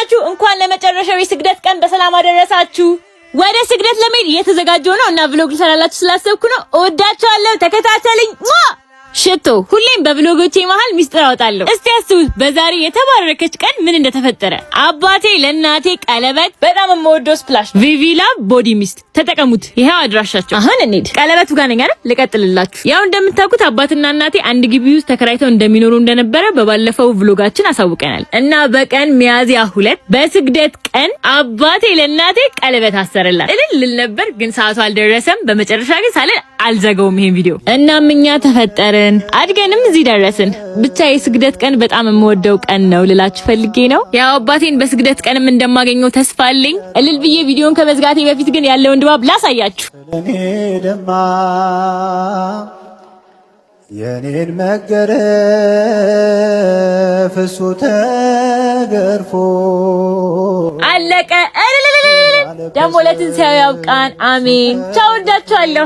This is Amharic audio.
ናችሁ? እንኳን ለመጨረሻው የስግደት ቀን በሰላም አደረሳችሁ። ወደ ስግደት ለመሄድ እየተዘጋጀው ነው እና ቭሎግ ሰራላችሁ ስላሰብኩ ነው። እወዳችኋለሁ። ተከታተሉኝ። ሽቶ ሁሌም በብሎጎቼ መሃል ሚስጥር አወጣለሁ። እስቲ አስቡት በዛሬ የተባረከች ቀን ምን እንደተፈጠረ። አባቴ ለእናቴ ቀለበት በጣም የምወደው ስፕላሽ ቪቪላ ቦዲ ሚስት ተጠቀሙት። ይሄው አድራሻቸው። አሁን እንሂድ። ቀለበቱ ጋር ነኝ አይደል? ልቀጥልላችሁ። ያው እንደምታውቁት አባትና እናቴ አንድ ግቢ ውስጥ ተከራይተው እንደሚኖሩ እንደነበረ በባለፈው ቭሎጋችን አሳውቀናል እና በቀን ሚያዝያ 2 በስግደት ቀን አባቴ ለእናቴ ቀለበት አሰረላት። እልል ነበር ግን ሰዓቱ አልደረሰም። በመጨረሻ ግን ሳልል አልዘጋውም ይሄን ቪዲዮ። እናም እኛ ተፈጠርን አድገንም እዚህ ደረስን። ብቻ የስግደት ቀን በጣም የምወደው ቀን ነው ልላችሁ ፈልጌ ነው። ያው አባቴን በስግደት ቀንም እንደማገኘው ተስፋ አለኝ። እልል ብዬ ቪዲዮን ከመዝጋቴ በፊት ግን ያለውን ድባብ ላሳያችሁ። እኔ ደማ የኔን መገረፍ እሱ ተገርፎ አለቀ። ደግሞ ለትንሣኤው ያብቃን። አሜን። ቻው፣ ወዳችኋለሁ።